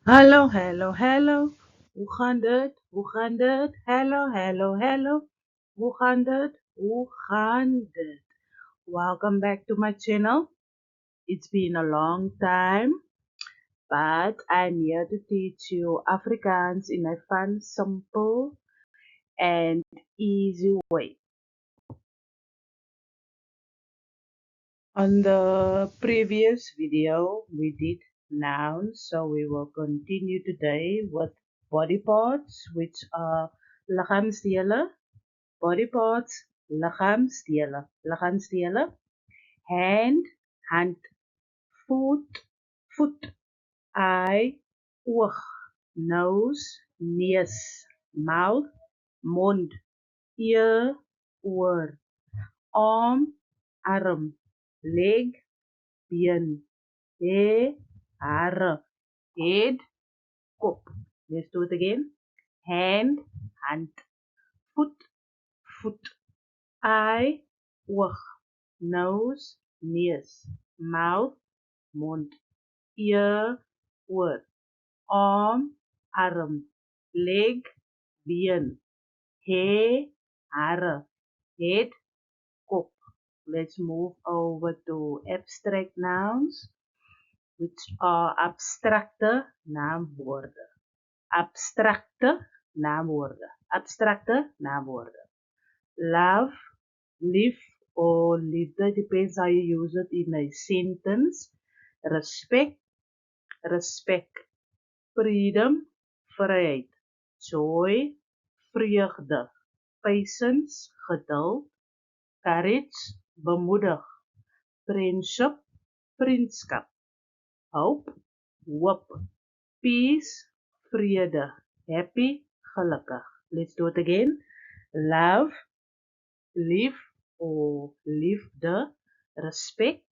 Hallo, hallo, hallo. Hoe gaat het? Hoe gaat het? Hallo, hallo, hallo. Hoe gaat het? Hoe gaat het? Welcome back to my channel. It's been a long time, but I'm here to teach you Afrikaans in a fun, simple, and easy way. On the previous video, we did nouns, so we will continue today with body parts, which are liggaamsdele, body parts, liggaamsdele, hand, foot, eye, oog, nose, neus, mouth, mond, ear, oor, arm, leg, been, hare, head, kop. Let's do it again. Hand, foot, eye, oog, nose, neus, mouth, mond, ear, oor, arm, leg, been, hare, head, kop. Let's move over to abstract nouns, which are abstracte naamwoorde. Abstracte naamwoorde. Abstracte naamwoorde. Love, lief or liefde, depends how you use it in a sentence. Respect. Freedom, vryheid. Joy, vreugde. Patience, geduld. Courage, bemoedig. Friendship, vriendskap. Hope, hoop. Peace, vrede. Happy, gelukkig. Let's do it again. Love, lief or liefde. Respect.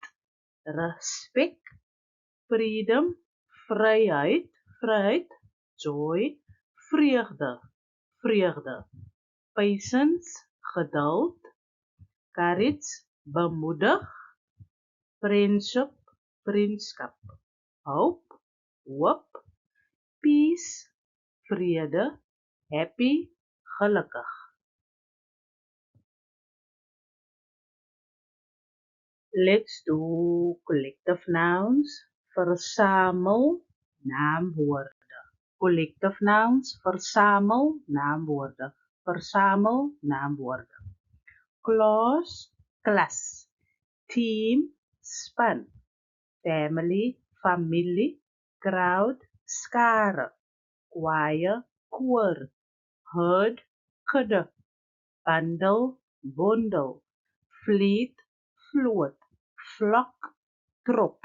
Freedom, vryheid. Joy, vreugde. Patience, geduld. Courage, bemoedig. Friendship, vriendskap. Hope, hoop. Peace, vrede. Happy, gelukkig. Let's do collective nouns. Versamel naamwoorde. Collective nouns. Versamel naamwoorde. Versamel naamwoorde. Class, klas. Team, span. Family, familie. Crowd, skare. Choir, koor. Herd, kudde. Bundle, bondel. Fleet, vloot. Flock, trop.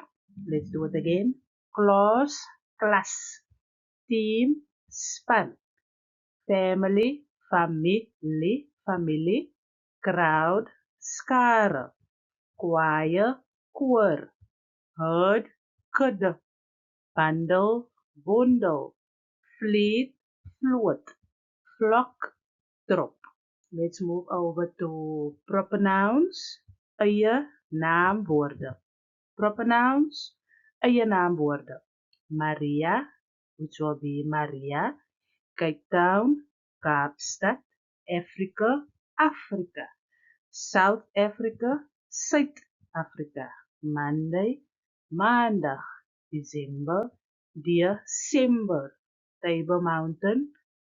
Let's do it again. Class, klas. Team, span. Family, familie. Crowd, skare. Choir, koor. Herd, kudde. Bundle, bondel. Fleet, vloot. Flock, trop. Let's move over to proper nouns. Eie naamwoorde. Proper nouns. Eie naamwoorde. Maria, which will be Maria. Cape Town, Kaapstad. Africa, Afrika. South Africa, Suid-Afrika. Monday, maandag. December, December. Table Mountain,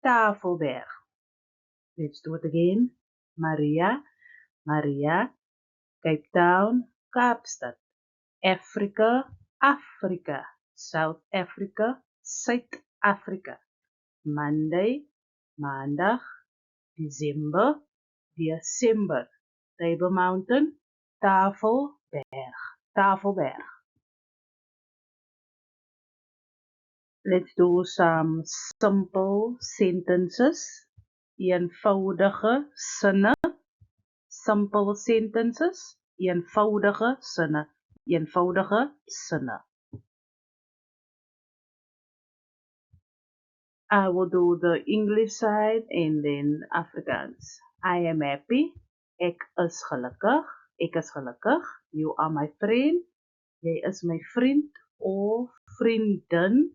Tafelberg. Let's do it again. Maria, Cape Town, Kaapstad. Africa, Afrika. South Africa, Suid-Afrika. Monday, maandag. December. Table Mountain, Tafelberg. Let's do some simple sentences. Eenvoudige sinne. Simple sentences. Eenvoudige sinne. I will do the English side and then Afrikaans. I am happy. Ek is gelukkig. Ek is gelukkig. You are my friend. Jy is my vriend of vriendin.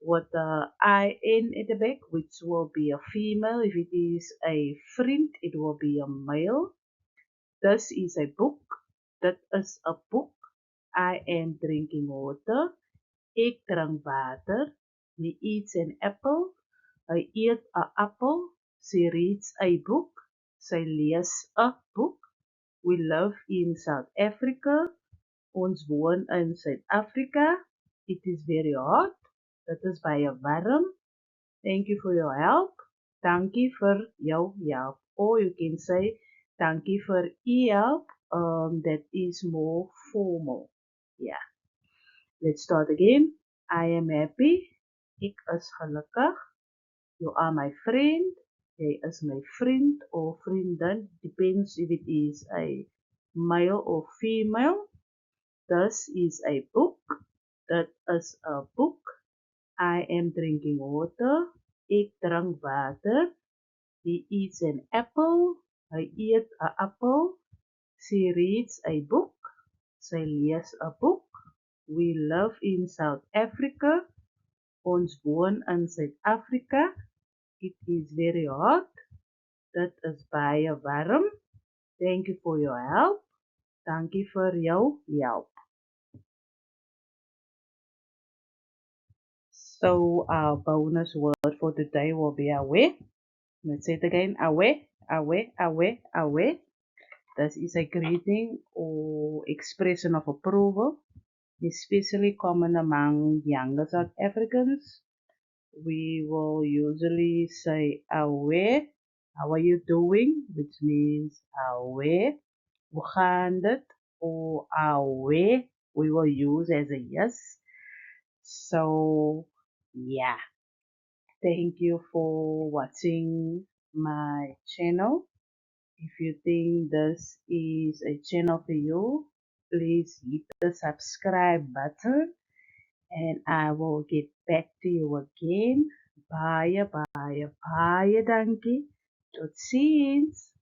with the IN at the back, which will be a female. If it is a friend, it will be a male. This is a book. That is a book. I am drinking water. Ik drink water. He eats an apple. Hy eet 'n appel. She reads a book. Sy lees 'n boek. We live in South Africa. Ons woon in Suid-Afrika. It is very hot. Dit is baie warm. Thank you for your help. Dankie vir jou help. Or you can say dankie vir u help. That is more formal. Yeah. Let's start again. I am happy. Ek is gelukkig. You are my friend. Jy is my vriend or vriendin. Depends if it is a male or female. This is a book. That is a book. I am drinking water. Ek drink water. He eats an apple. Hy eet 'n appel. She reads a book. Sy lees 'n boek. We live in South Africa. Ons woon in Suid-Afrika. It is very hot. Dit is baie warm. Thank you for your help. Dankie vir jou help. So our bonus word for today will be away. Let's say it again. Away, away, away, away. This is a greeting or expression of approval, especially common among younger South Africans. We will usually say away. How are you doing? Which means away. Hoe gaan dit? Or away. We will use as a yes. So yeah. Thank you for watching my channel. If you think this is a channel for you, please hit the subscribe button and I will get back to you again. Baie, baie, baie dankie. Tot ziens.